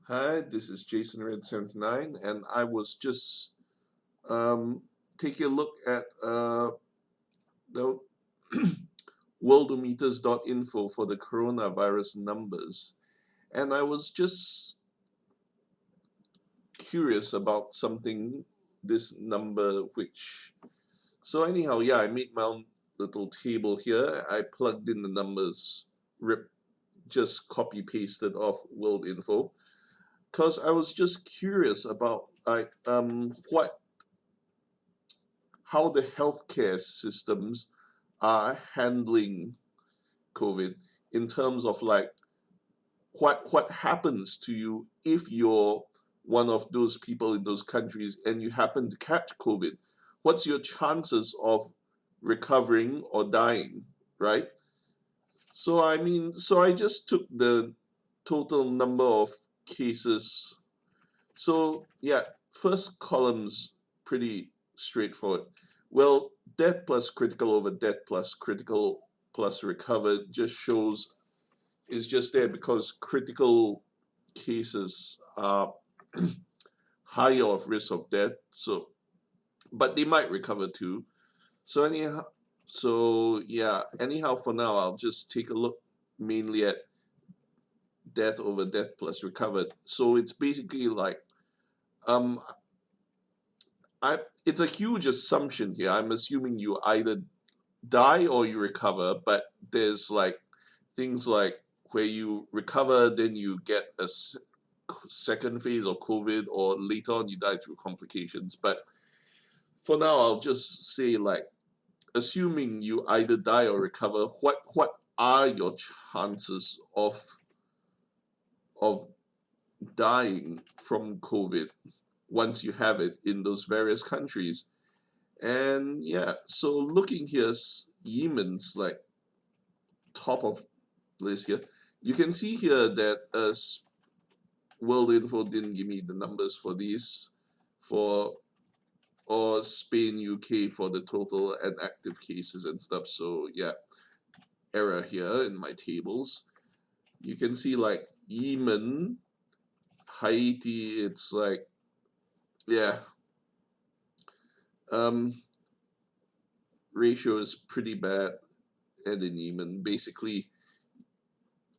Hi, this is Jason Red 79, and I was just um, taking a look at the worldometers.info for the coronavirus numbers, and I was just curious about something. This number, which anyhow, yeah, I made my own little table here. I plugged in the numbers, rip, just copy pasted off World Info, because I was just curious about what how the healthcare systems are handling COVID in terms of like what happens to you if you're one of those people in those countries and you happen to catch COVID. What's your chances of recovering or dying, right? So I just took the total number of cases. So yeah, first column's pretty straightforward. Well, death plus critical over death plus critical plus recovered just shows is just there because critical cases are higher of risk of death. So, but they might recover too. So anyhow, anyhow, for now, I'll just take a look mainly at death over death plus recovered. So it's basically like um I it's a huge assumption here. I'm assuming you either die or you recover, but there's like things like where you recover, then you get a second phase of COVID, or later on you die through complications. But for now, I'll just say like, assuming you either die or recover, what are your chances of dying from COVID once you have it in those various countries? And yeah, so looking here, Yemen's like top of list here. You can see here that World Info didn't give me the numbers for these, for or Spain, UK for the total and active cases and stuff. So yeah, error here in my tables. You can see like Yemen, Haiti. It's like yeah, um, ratio is pretty bad. And in Yemen, basically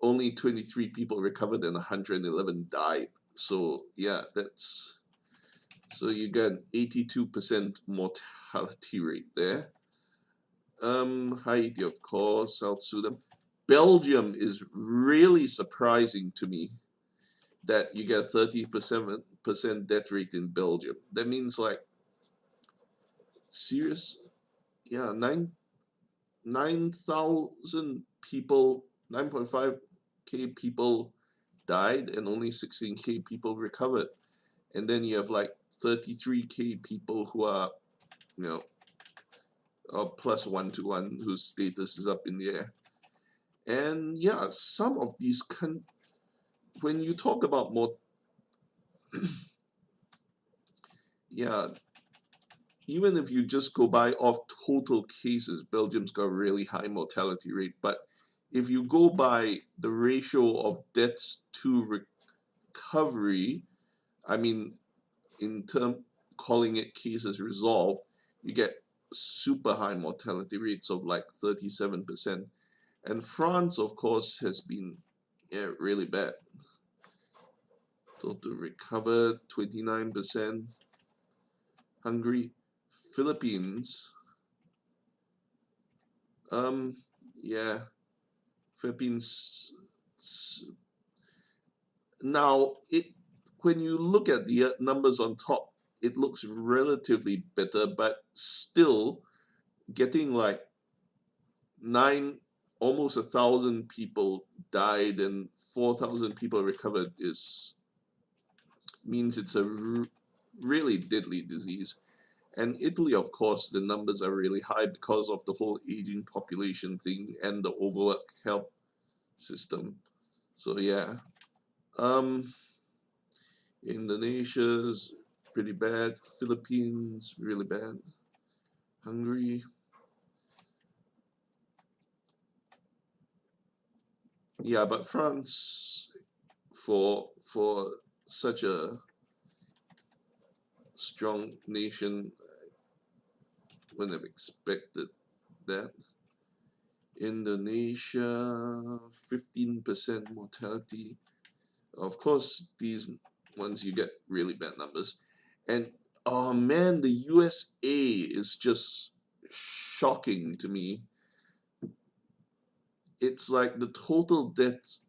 only 23 people recovered and 111 died. So yeah, that's so you get 82% mortality rate there. Haiti, of course, South Sudan. Belgium is really surprising to me that you get 30% death rate in Belgium. That means like serious, yeah, 9,000 people, 9.5K people died and only 16K people recovered. And then you have like 33K people who are, you know, plus 1 to 1 whose status is up in the air. And yeah, some of these when you talk about more, yeah, even if you just go by off total cases, Belgium's got a really high mortality rate. But if you go by the ratio of deaths to recovery, I mean, in term calling it cases resolved, you get super high mortality rates of like 37%. And France, of course, has been really bad. Total recovered 29%. Hungary, Philippines, um, yeah, Philippines. Now, when you look at the numbers on top, it looks relatively better, but still getting like nine, almost 1,000 people died and 4,000 people recovered is means it's a really deadly disease. And Italy, of course, the numbers are really high because of the whole aging population thing and the overworked health system. So yeah, um, Indonesia's pretty bad. Philippines really bad. Hungary, yeah, but France for such a strong nation. Wouldn't have expected that. Indonesia, 15% mortality. Of course, these ones you get really bad numbers. And oh man, the USA is just shocking to me. It's like the total deaths,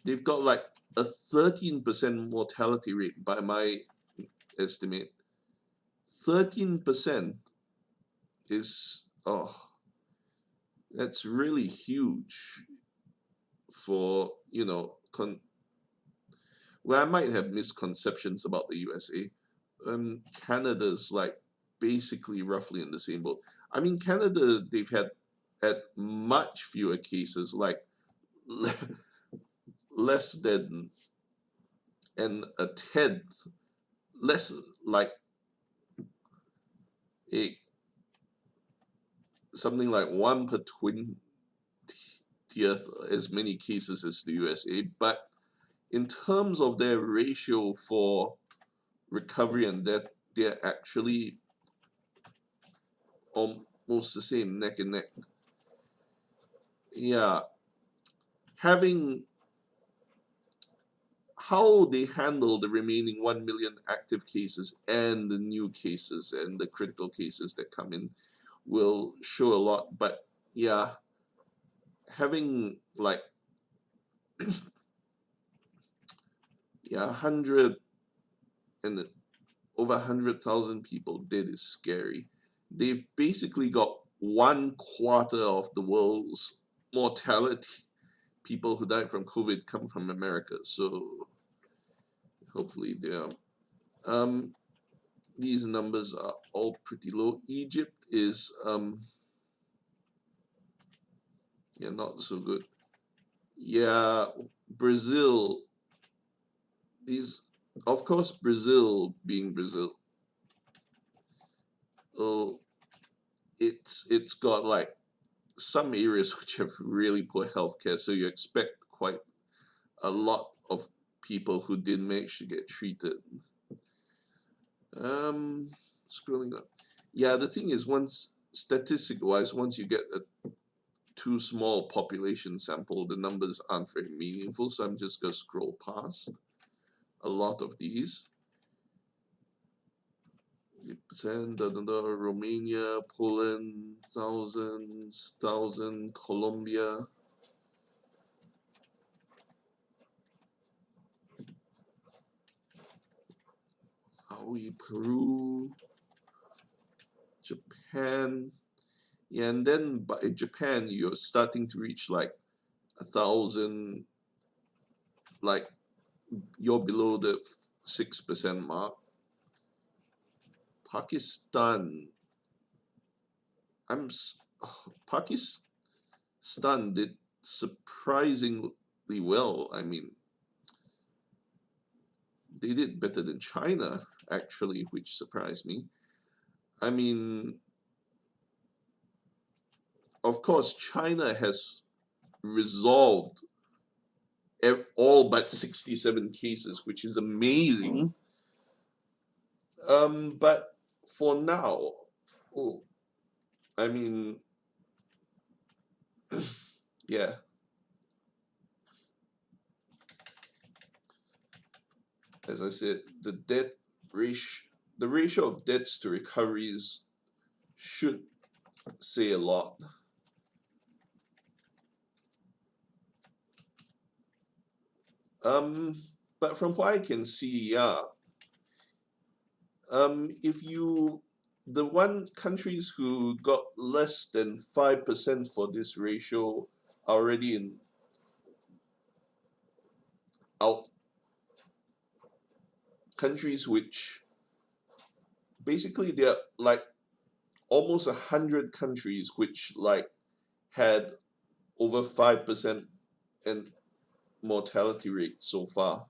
they've got like a 13% mortality rate by my estimate. 13% is, oh, that's really huge for, you know, well, I might have misconceptions about the USA. Canada's like basically roughly in the same boat. I mean, Canada, they've had much fewer cases, like less than and a tenth, less like a something like 1/20th as many cases as the USA. But in terms of their ratio for recovery and death, they're actually almost the same, neck and neck. Yeah, having how they handle the remaining 1 million active cases and the new cases and the critical cases that come in will show a lot. But yeah, having like yeah 100 and over 100,000 people dead is scary. They've basically got 1/4 of the world's mortality. People who died from COVID come from America, so hopefully they're these numbers are all pretty low. Egypt is yeah, not so good. Yeah, Brazil, these, of course, Brazil being Brazil, oh, it's got like some areas which have really poor healthcare, so you expect quite a lot of people who didn't manage to get treated. Scrolling up. Yeah, the thing is, once statistic-wise, once you get a too small population sample, the numbers aren't very meaningful. So I'm just gonna scroll past a lot of these. 8%, Romania, Poland, thousands, Colombia. Peru, Japan. Yeah, and then by Japan, you're starting to reach like 1,000, like you're below the 6% mark. Pakistan, I'm Pakistan did surprisingly well. I mean, they did better than China actually, which surprised me. I mean, of course, China has resolved all but 67 cases, which is amazing. But for now, oh, I mean, yeah. As I said, the ratio of deaths to recoveries should say a lot. But from what I can see, yeah, if you, the one countries who got less than 5% for this ratio are already in out countries which basically they're like almost 100 countries which like had over 5% and mortality rate so far.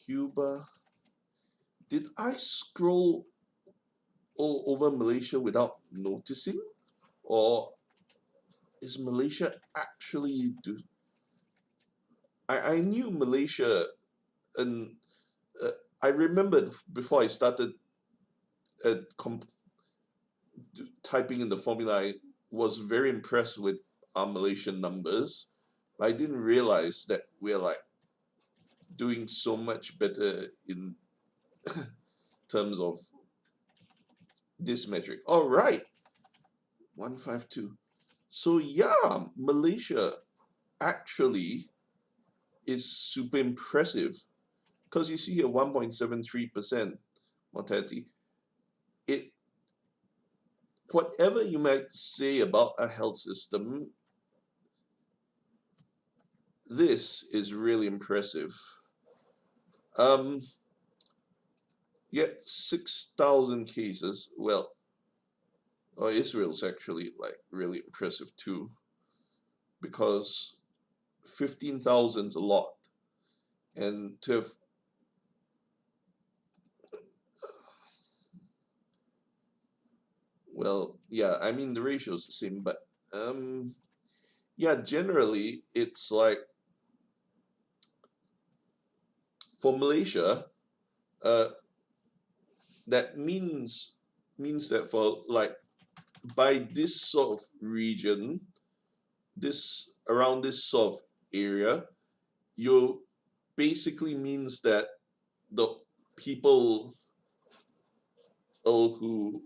Cuba. Did I scroll? over Malaysia without noticing, or is Malaysia actually do? I knew Malaysia, and uh, I remembered before I started uh, typing in the formula, I was very impressed with our Malaysian numbers. I didn't realize that we're like doing so much better in terms of this metric. All right, 152. So yeah, Malaysia actually is super impressive because you see here 1.73% mortality. It whatever you might say about a health system, this is really impressive. Um, Yet 6,000 cases. Well, Israel's actually like really impressive too, because 15,000 is a lot, and to have well, yeah, I mean the ratio is the same, but yeah, generally it's like for Malaysia, uh, that means that for like by this sort of region, this around this sort of area, you basically means that the people who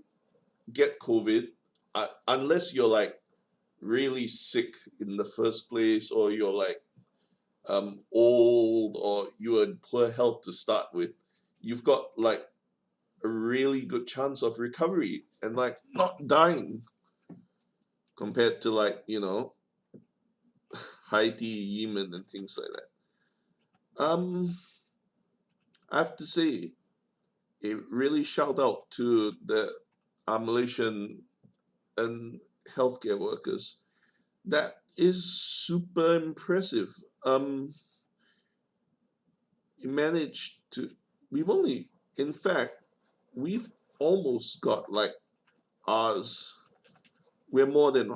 get COVID, unless you're like really sick in the first place, or you're like old, or you're in poor health to start with, you've got like a really good chance of recovery and like not dying compared to like, Haiti, Yemen, and things like that. I have to say, a really shout out to the Malaysian and healthcare workers. That is super impressive. Um, you managed to. We've only, in fact, we've almost got like ours. We're more than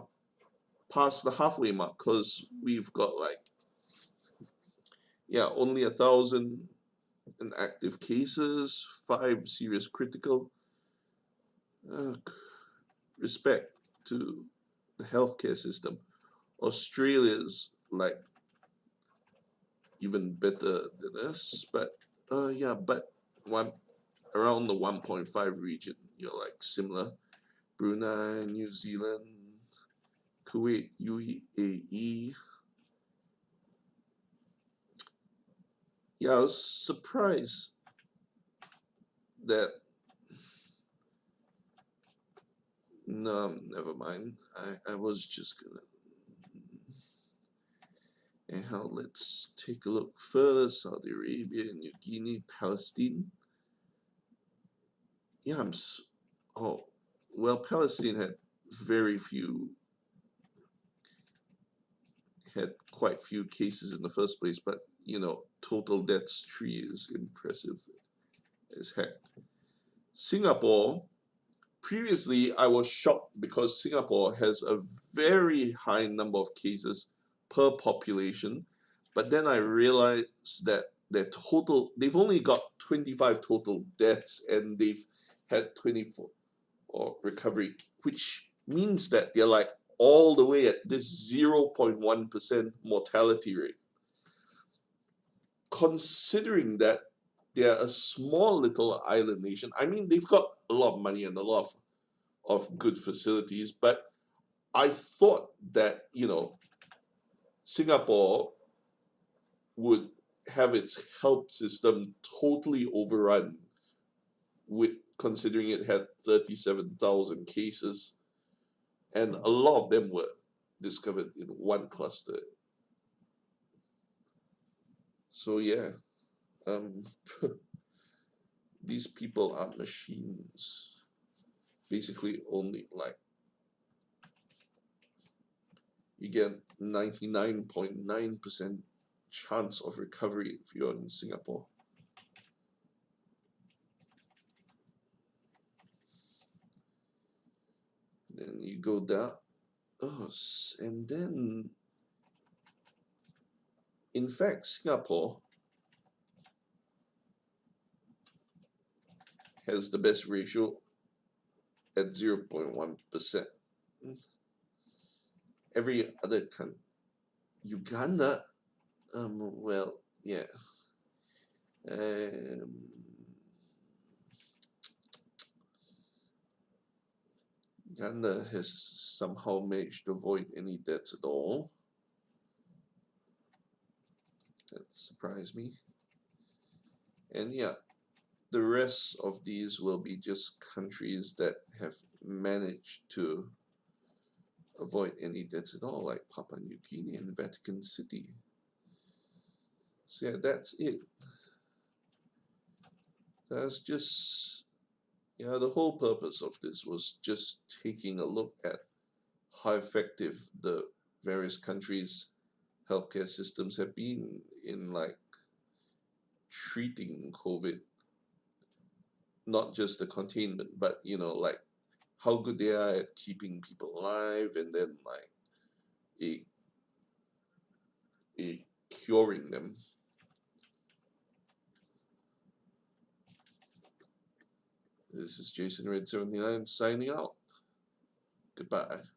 past the halfway mark because we've got like, yeah, only 1,000 in active cases, 5 serious critical. Uh, Respect to the healthcare system. Australia's like even better than us, but yeah, but one around the 1.5 region, you're like similar. Brunei, New Zealand, Kuwait, UAE. Yeah, I was surprised that. No, never mind. I was just gonna. Anyhow, let's take a look further. Saudi Arabia, New Guinea, Palestine. Yeah, oh, well, Palestine very few, had quite few cases in the first place, but total deaths 3 is impressive as heck. Singapore, previously I was shocked because Singapore has a very high number of cases per population, but then I realized that they've only got 25 total deaths, and they've had 24 or recovery, which means that they're like all the way at this 0.1% mortality rate. Considering that they're a small little island nation, I mean, they've got a lot of money and a lot of good facilities, but I thought that, Singapore would have its health system totally overrun, with considering it had 37,000 cases, and a lot of them were discovered in one cluster. So yeah, um, these people are machines. Basically, only like you get 99.9% chance of recovery if you're in Singapore. and you go down. Oh, and then in fact, Singapore has the best ratio at 0.1%. Every other country, Uganda, well, yeah. Um, Uganda has somehow managed to avoid any deaths at all. That surprised me. And yeah, the rest of these will be just countries that have managed to avoid any deaths at all, like Papua New Guinea and Vatican City. So yeah, that's it. That's just, yeah, the whole purpose of this was just taking a look at how effective the various countries' healthcare systems have been in like treating COVID, not just the containment, but like how good they are at keeping people alive and then like a, curing them. This is Jason Red 79 signing out. Goodbye.